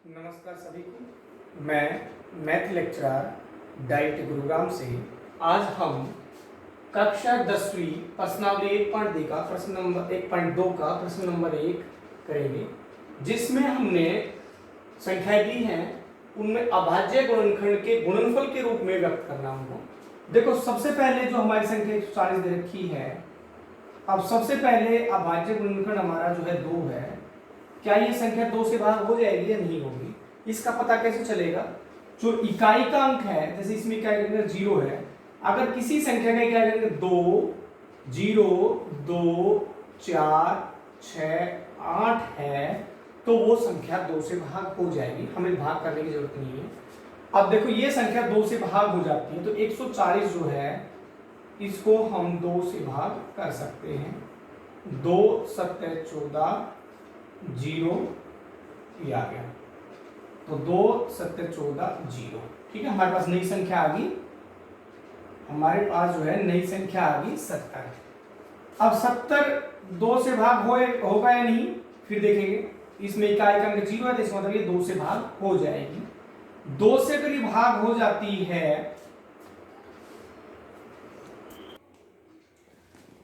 नमस्कार सभी को। मैं मैथ लेक्चरर डाइट गुरुग्राम से आज हम कक्षा 10वीं प्रश्नावली 1.2 का प्रश्न नंबर 1.2 का प्रश्न नंबर 1 करेंगे, जिसमें हमने संख्याएं दी हैं, उनमें अभाज्य गुणनखंड के गुणनफल के रूप में व्यक्त करना हमको। देखो, सबसे पहले जो हमारी संख्या 140 दे रखी है, अब सबसे पहले अभाज्य गुणनखंड हमारा जो है 2 है। क्या ये संख्या 2 से भाग हो जाएगी या नहीं होगी, इसका पता कैसे चलेगा? जो इकाई का अंक है, जैसे इसमें इकाई का अंक 0 है, अगर किसी संख्या का इकाई का अंक 2, 0, 2, 4, 6, 8 है तो वो संख्या 2 से भाग हो जाएगी, हमें भाग करने की जरूरत नहीं है। अब देखो, ये संख्या 2 से भाग हो जाती है तो 140 जो है इसको हम 2 से भाग कर सकते हैं। 2 7 14 0 ये आ गया, तो 2 7 14 0। ठीक है, हमारे पास नई संख्या आ गई, हमारे पास जो है नई संख्या आ गई 70। अब 70 2 से भाग होगा या नहीं, फिर देखेंगे। इसमें इकाई का अंक 0 है तो इसका मतलब ये 2 से भाग हो जाएगी। 2 से अगर भाग हो जाती है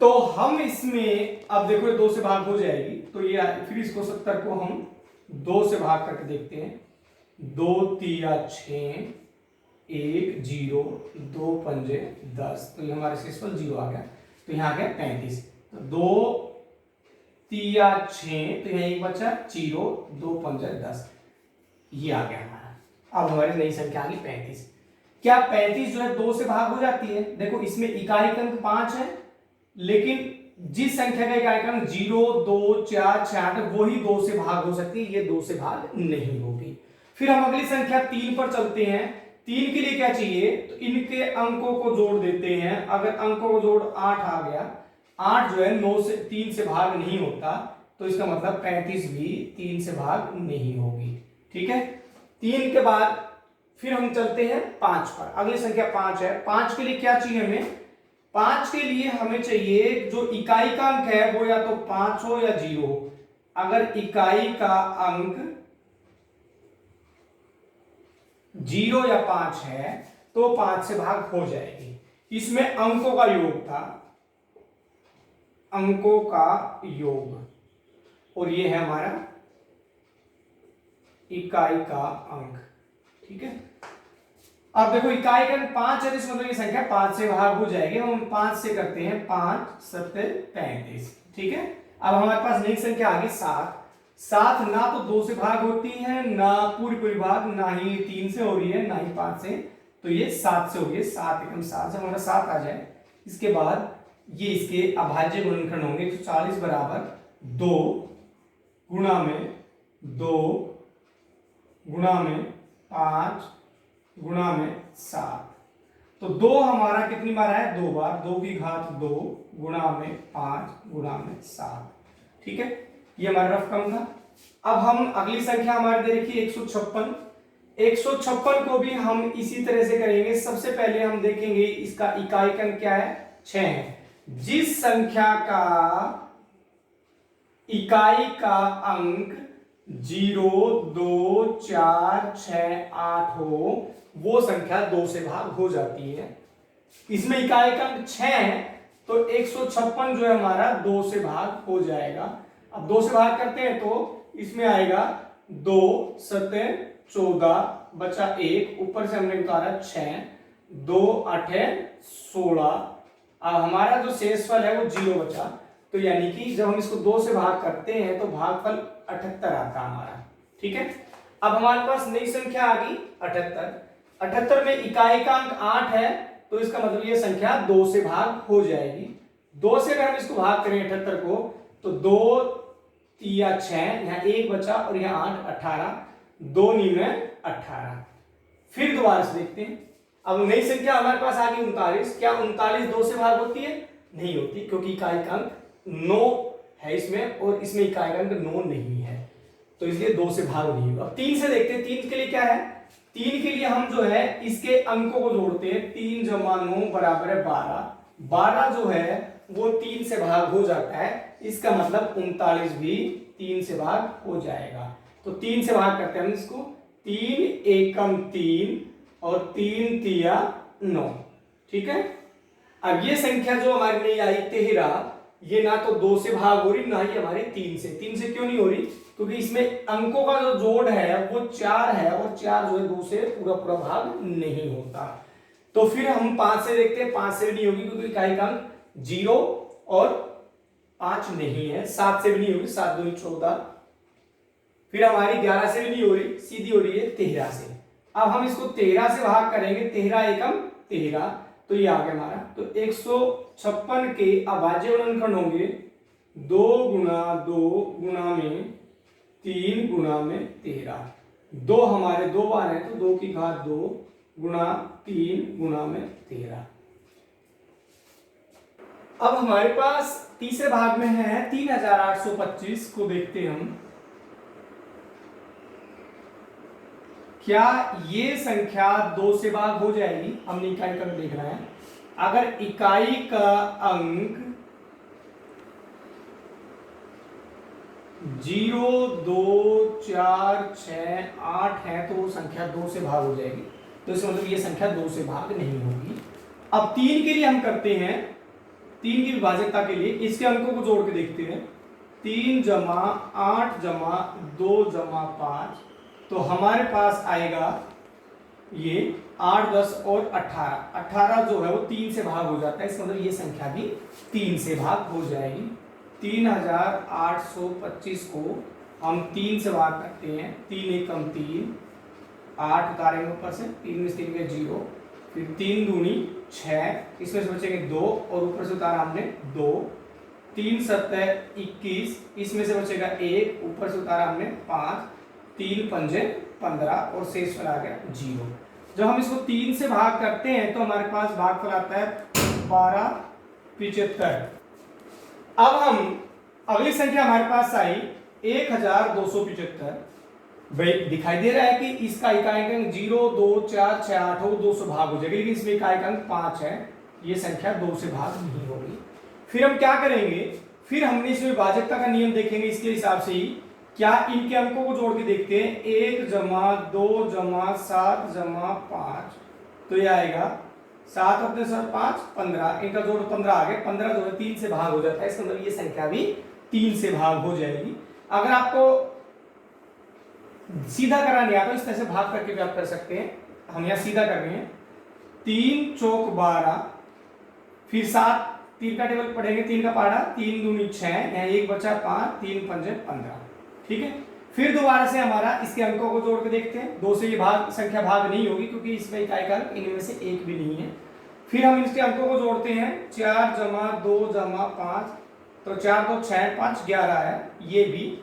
तो हम इसमें, अब देखो ये 2 से भाग हो जाएगी तो ये फिर इसको 70 को हम 2 से भाग करके देखते हैं। 2 3 6 1 0 2 5 10, तो ये हमारे शेषफल 0 आ गया, तो यहाँ आ गया 35। तो 2 3 6, तो यहाँ एक बचा 0 2 5 10, ये आ गया हमारा। अब हमारी नई संख्या आ गई 35। क्या 35 जो है 2 से भाग हो जाती है? देखो, इसमें इकाई का अंक 5 है, लेकिन जिस संख्या का इकाई का अंक 0 2 4 6 8 वही 2 से भाग हो सकती है, ये 2 से भाग नहीं होगी। फिर हम अगली संख्या 3 पर चलते हैं। 3 के लिए क्या चाहिए, तो इनके अंकों को जोड़ देते हैं। अगर अंकों को जोड़ 8 आ गया, 8 जो है 9 से 3 से भाग नहीं होता, तो इसका मतलब 35 भी 3 से भाग नहीं होगी। ठीक है, 3 के बाद फिर हम चलते हैं 5 पर। अगली संख्या 5 है। 5 के लिए क्या चाहिए हमें? 5 के लिए हमें चाहिए जो इकाई का अंक है वो या तो 5 हो या 0 हो। अगर इकाई का अंक 0 या 5 है तो 5 से भाग हो जाएगी। इसमें अंकों का योग था, अंकों का योग, और ये है हमारा इकाई का अंक। ठीक है, अब देखो इकाई का अंक 5 है, इसका मतलब ये संख्या 5 से भाग हो जाएगी। हम 5 से करते हैं, 5 7 35। ठीक है, अब हमारे पास नई संख्या आ गई 7। 7 ना तो 2 से भाग होती है, ना पूरी भाग, ना ही 3 से हो रही है, ना ही 5 से, तो ये 7 से हो रही है। 7 एकदम 7 से हमारा 7 आ जाए। इसके बाद ये इसके अभाज्य गुणनखंड होंगे। 140 बराबर 2 गुणा में 2 गुणा में 5 गुणा में 7, तो 2 हमारा कितनी बार है? 2 बार। 2 की घात 2 गुणा में 5 गुणा में 7। ठीक है, ये हमारा रफ क्रम था। अब हम अगली संख्या हमारी दे रखी है 156। 156 को भी हम इसी तरह से करेंगे। सबसे पहले हम देखेंगे इसका इकाई का अंक क्या है? 6 है। जिस संख्या का इकाई का अंक 0 2 4 6 8 हो वो संख्या 2 से भाग हो जाती है। इसमें इकाई का अंक 6 है तो 156 जो है हमारा 2 से भाग हो जाएगा। अब 2 से भाग करते हैं तो इसमें आएगा 2 7 14 बचा 1, ऊपर से हमने उतारा 6, 2 8 16। अब हमारा जो शेषफल है वो 0 बचा, तो यानी कि जब हम इसको 2 से भाग करते हैं तो भागफल 78 आता है हमारा। ठीक है, अब हमारे पास नई संख्या आ गई 78। 78 में इकाई का अंक 8 है तो इसका मतलब ये संख्या 2 से भाग हो जाएगी। 2 से अगर हम इसको भाग करें 78 को, तो 2 3 6, यहाँ 1 बचा और यहाँ 8 18, 2 9 18। फिर दोबारा से देखते हैं। अब नई संख्या हमारे पास आ गई 39। क्या 39 2 से भाग होती है? नहीं होती, क्योंकि इकाई का अंक 9 है इसमें, और इसमें इकाई का अंक 9 नहीं है, तो इसलिए 2 से भाग नहीं होगा। 3 से देखते हैं। 3 के लिए क्या है? 3 के लिए हम जो है इसके अंकों को जोड़ते हैं। 3 जमा 9 बराबर है 12। 12 जो है वो 3 से भाग हो जाता है, इसका मतलब 39 भी 3 से भाग हो जाएगा। तो 3 से भाग करते हैं हम इसको। 3 एकम 3 और 3 तिया 9। ठीक है। अब ये संख्या जो हमारी नहीं आई 13, ये ना तो 2 से भाग हो रही ना ही हमारी 3 से। 3 से क्यों नहीं हो रही? क्योंकि इसमें अंकों का जो जोड़ है वो 4 है और 4 जो है 2 से पूरा पूरा भाग नहीं होता। तो फिर हम 5 से देखते हैं। 5 से भी नहीं होगी क्योंकि इकाई का अंक 0 और 5 नहीं है। 7 से भी नहीं होगी, 7 दूनी 14। फिर हमारी 11 से भी नहीं हो रही, सीधी हो रही है 13 से। अब हम इसको 13 से भाग करेंगे। 13 एकम 13, तो ये आ गया हमारा। तो 156 के अभाज्य गुणनखंड होंगे 2 गुणा 2 गुणा में 3 गुणा में 13। 2 हमारे 2 बार है तो 2 की घात 2 गुणा 3 गुणा में 13। अब हमारे पास तीसरे भाग में है 3825 को देखते हैं हम। क्या ये संख्या 2 से भाग हो जाएगी? हमने इकाई का अंक देखना है। अगर इकाई का अंक 0 2 4 6 8 है तो वो संख्या 2 से भाग हो जाएगी। तो इसका मतलब ये संख्या 2 से भाग नहीं होगी। अब 3 के लिए हम करते हैं, 3 की विभाजकता के लिए इसके अंकों को जोड़ के देखते हैं। 3 जमा 8 जमा 2 जमा 5, तो हमारे पास आएगा ये 8 10 और 18। 18 जो है वो 3 से भाग हो जाता है। इसका मतलब ये संख्या भी 3 से भाग हो जाएगी। 3825 को हम 3 से भाग करते हैं। 3 एकम 3, 8 उतारेंगे ऊपर से, 3 में 3 के 0, फिर 3 दूनी 6, इसमें से बचेंगे 2 और ऊपर से उतारा हमने 2, 3 सत्ते 21, इसमें से बचेगा 1, ऊपर से उतारा हमने 5, 3 पंजे 15 और शेष फल आ गया 0। जब हम इसको 3 से भाग करते हैं तो हमारे पास भागफल आता है 1275। अब हम अगली संख्या हमारे पास आई 1275। भाई दिखाई दे रहा है कि इसका इकाई अंक 0 2 4 6 8 हो, 2 से भाग हो जाएगी, लेकिन इसमें इकाई अंक 5 है, ये संख्या 2 से भाग नहीं होगी। फिर हम क्या करेंगे? फिर हमने इसमें विभाजकता का नियम देखेंगे। इसके हिसाब से ही क्या इनके अंकों को जोड़ के देखते हैं। 1 जमा 2 जमा 7 जमा 5, तो ये आएगा 7 अपने 5 15, इनका जोड़ 15 आ गया। 15 जो है 3 से भाग हो जाता है। इसका मतलब ये संख्या भी 3 से भाग हो जाएगी। अगर आपको सीधा करना नहीं आता तो इस तरह से भाग करके भी आप कर सकते हैं। हम यहाँ सीधा कर रहे हैं। 3 चौक 12, फिर 7, 3 का टेबल पढ़ेंगे, 3 का पहाड़ा, 3 दूनी 6, यहाँ 1 बचा 5, 3 पंजे 15। ठीक है। फिर दोबारा से हमारा इसके अंकों को जोड़ के देखते हैं। 2 से ये भाग संख्या भाग नहीं होगी क्योंकि इसमें इकाई का अंक इनमें से एक भी नहीं है। फिर हम इसके अंकों को जोड़ते हैं। 4 जमा 2 जमा 5, तो 4 2 6 5 11 है, ये भी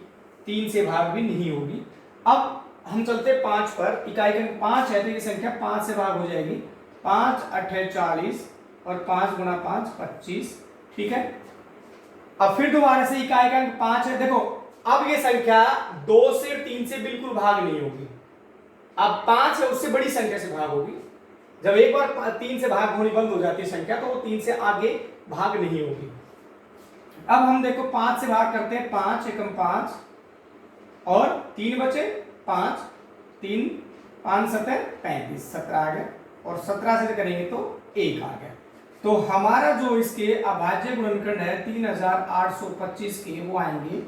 3 से भाग भी नहीं होगी। अब हम चलते 5 पर। इकाई का अंक 5 है तो ये संख्या 5 से भाग हो जाएगी। 5 8 40 और 5 गुणा 5 25। ठीक है। अब फिर दोबारा से इकाई का अंक 5 है। देखो अब ये संख्या 2 से 3 से बिल्कुल भाग नहीं होगी। अब 5 है उससे बड़ी संख्या से भाग होगी। जब एक बार 3 से भाग होनी बंद हो जाती है संख्या, तो वो 3 से आगे भाग नहीं होगी। अब हम देखो 5 से भाग करते हैं। 5 एकम 5 और 3 बचे 5, 3 5 7 35, 17 आ गया। और 17 से करेंगे तो 1 आ गया। तो हमारा जो इसके अभाज्य गुणनखंड है 3825 के, वो आएंगे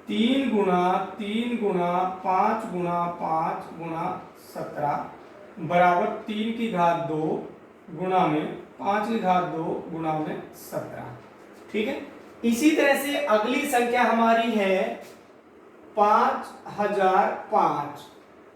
3 गुणा 3 गुणा 5 गुणा 5 गुणा 17 बराबर 3 की घात 2 गुणा में 5 की घात 2 गुणा में 17। ठीक है। इसी तरह से अगली संख्या हमारी है 5005।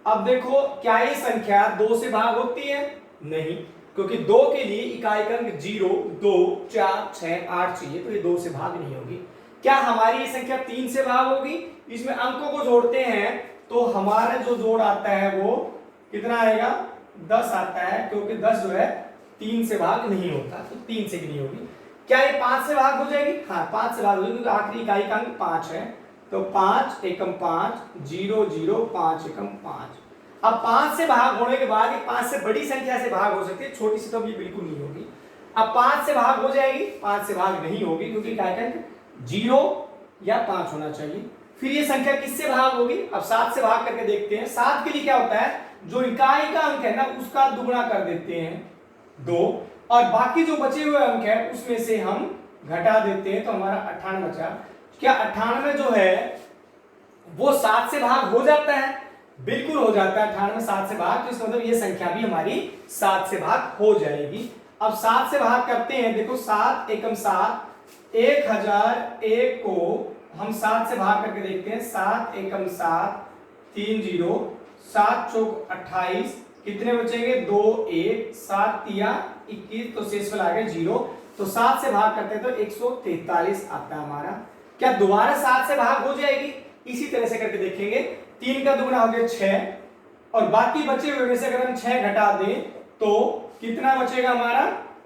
अब देखो क्या ये संख्या 2 से भाग होती है? नहीं, क्योंकि 2 के लिए इकाई का अंक 0 2 4 6 8 चाहिए, तो ये 2 से भाग नहीं होगी। क्या हमारी ये संख्या 3 से भाग होगी? इसमें अंकों को जोड़ते हैं तो हमारा जो जोड़ आता है वो कितना आएगा? 10 आता है, क्योंकि 10 जो है 3 से भाग नहीं होता, तो 3 से भी नहीं होगी। क्या ये 5 से भाग हो जाएगी? हाँ 5 से भाग हो जाएगी, क्योंकि आखिरी इकाई का अंक 5 है। तो 5 एकम 5 0 0 5 एकम 5। अब 5 से भाग होने के बाद ये 5 से बड़ी संख्या से भाग हो सकती है, छोटी से तो ये बिल्कुल नहीं होगी। अब 5 से भाग हो जाएगी, 5 से भाग नहीं होगी क्योंकि इकाई का अंक 0 या 5 होना चाहिए। फिर ये संख्या किससे भाग होगी, अब 7 से भाग करके देखते हैं। 7 के लिए क्या होता है, जो इकाई का अंक है ना उसका दुगुना कर देते हैं 2, और बाकी जो बचे हुए अंक है उसमें से हम घटा देते हैं, तो हमारा 98 बचा। क्या 98 जो है वो 7 से भाग हो जाता है, बिल्कुल हो जाता है 98 7 से भाग, तो इसका मतलब ये संख्या भी हमारी 7 से भाग हो जाएगी। अब 7 से भाग करते हैं, देखो 7 एकम 7, 1001 को हम 7 से भाग करके देखते हैं। 7 एकम 7, 3 0, 7 चौक 28, कितने बचेंगे 2 1, 7 तिया 21, तो शेषफल आ गया 0। तो 7 से भाग करते हैं तो 143 आता है हमारा। क्या दोबारा 7 से भाग हो जाएगी, इसी तरह से करके देखेंगे। 3 का दुगुना हो गया 6, और बाकी बचे हुए में से अगर हम 6 घटा दें तो कितना बचेगा हमारा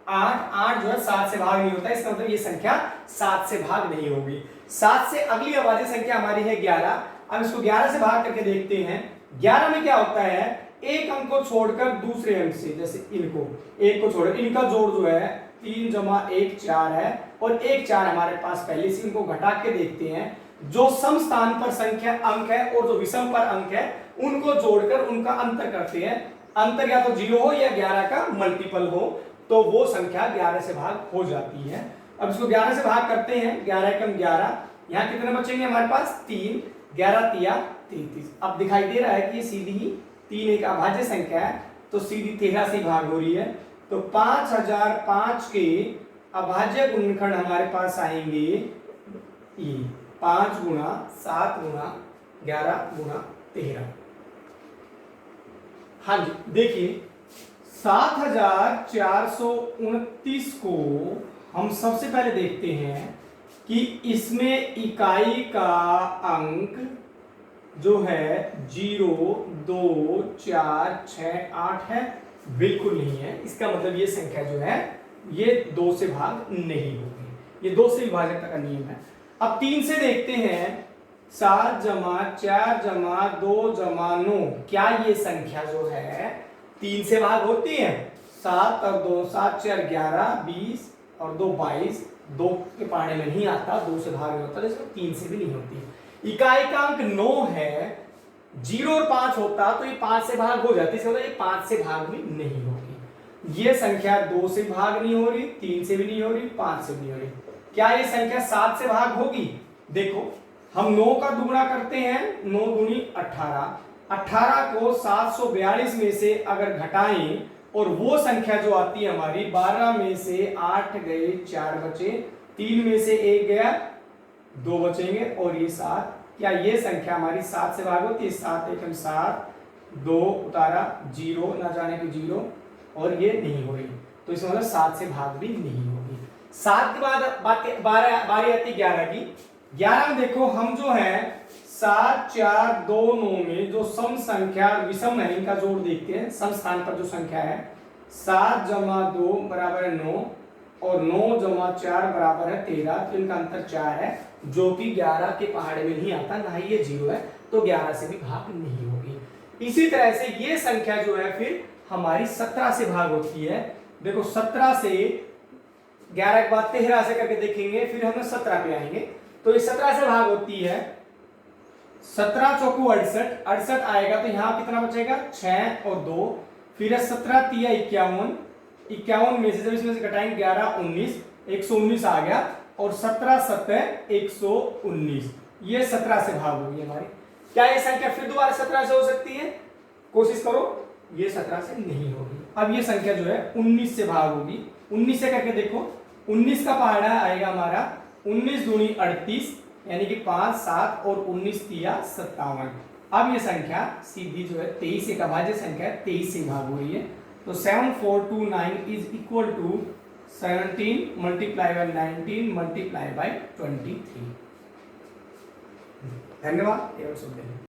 8। 8 जो है 7 से भाग नहीं होता, इसका मतलब ये संख्या 7 से भाग नहीं होगी। 7 से अगली अभाज्य संख्या हमारी है 11। अब इसको 11 से भाग करके देखते हैं। 11 में क्या होता है, एक अंक को छोड़कर दूसरे अंक से, जैसे इनको एक को छोड़, इनका जोड़ जो है 3 जमा 1 4 है, और 1 4 हमारे पास पहले से, इनको घटा के देखते हैं। जो सम स्थान पर संख्या अंक है और जो विषम पर अंक है उनको जोड़कर उनका अंतर करते हैं। अंतर या तो 0 हो या 11 का मल्टीपल हो, तो वो संख्या 11 से भाग हो जाती है। अब इसको 11 से भाग करते हैं। 11 एकम 11, यहाँ कितने बचेंगे हमारे पास 3, 11 तिया 33। अब दिखाई दे रहा है कि ये सीधी ही 3 एक अभाज्य संख्या है, तो सीधी 13 से भाग हो रही है। तो 5005 के अभाज्य गुणनखंड हमारे पास आएंगे ये 5 गुणा 7 गुणा 11 गुणा 13। हाँ जी, देखिए 7429 को हम सबसे पहले देखते हैं कि इसमें इकाई का अंक जो है 0 2 4 6 8 है, बिल्कुल नहीं है। इसका मतलब ये संख्या जो है ये 2 से भाग नहीं होगी, ये 2 से विभाजकता का नियम है। अब 3 से देखते हैं। 7 जमा 4 जमा 2 जमा 9, क्या ये संख्या जो है 3 से भाग होती है? 7 और 2 7 4 11 20 और 2 22, 2 के पहाड़े में नहीं आता, 2 से भाग नहीं होता, तो 3 से भी नहीं होती। इकाई का अंक 9 है, 0 और 5 होता तो ये 5 से भाग हो जाती, इसका मतलब ये 5 से भाग भी नहीं होगी। ये संख्या 2 से भाग नहीं हो रही, 3 से भी नहीं हो रही, 5 से भी नहीं हो रही। क्या ये संख्या 7 से भाग होगी? देखो हम 9 का दुगुना करते हैं, 9 दूनी 18, 18 को 742 में से अगर घटाएं और वो संख्या जो आती है हमारी 12 में से 8 गए 4 बचे, 3 में से 1 गया 2 बचेंगे, और ये 7। क्या ये संख्या हमारी 7 से भाग होती है? 7 एकम 7, 2 उतारा 0, ना जाने के 0, और ये नहीं हो रही, तो इसमें मतलब 7 से भाग भी नहीं होगी। 7 के बाद बारी आती है 11 की। 11 में देखो हम जो है 7 4 2 9 में जो सम संख्या विषम है इनका जोड़ देखते हैं। सम स्थान पर जो संख्या है 7 जमा 2 बराबर है 9, और 9 जमा 4 बराबर है 13, तो इनका अंतर 4 है, जो कि 11 के पहाड़े में नहीं आता, ना ही ये 0 है, तो 11 से भी भाग नहीं होगी। इसी तरह से ये संख्या जो है फिर हमारी 17 से भाग होती है। देखो 17 से 11 के बाद 13 से करके देखेंगे, फिर हम 17 पे आएंगे, तो ये 17 से भाग होती है। 17 चौको 68, 68 आएगा तो यहाँ कितना बचेगा 6 और 2, फिर 17 तिया 51, 51 में से जब इसमें से घटाएंगे 11 19, 119 आ गया, और 17 7 119, ये 17 से भाग होगी हमारी। क्या ये संख्या फिर दोबारा 17 से हो सकती है? कोशिश करो, ये 17 से नहीं होगी। अब ये संख्या जो है 19 से भाग होगी। 19 से करके देखो, 19 का पहाड़ा आएगा हमारा 19 दूनी 38, यानी कि 5 7 और 19 तिया 57। अब ये संख्या सीधी जो है 23 एक अभाज्य संख्या है, 23 से भाग हो रही है, तो 7429 is equal to 17 multiply by 19 multiply by 23। धन्यवाद एवं शुभ दिन।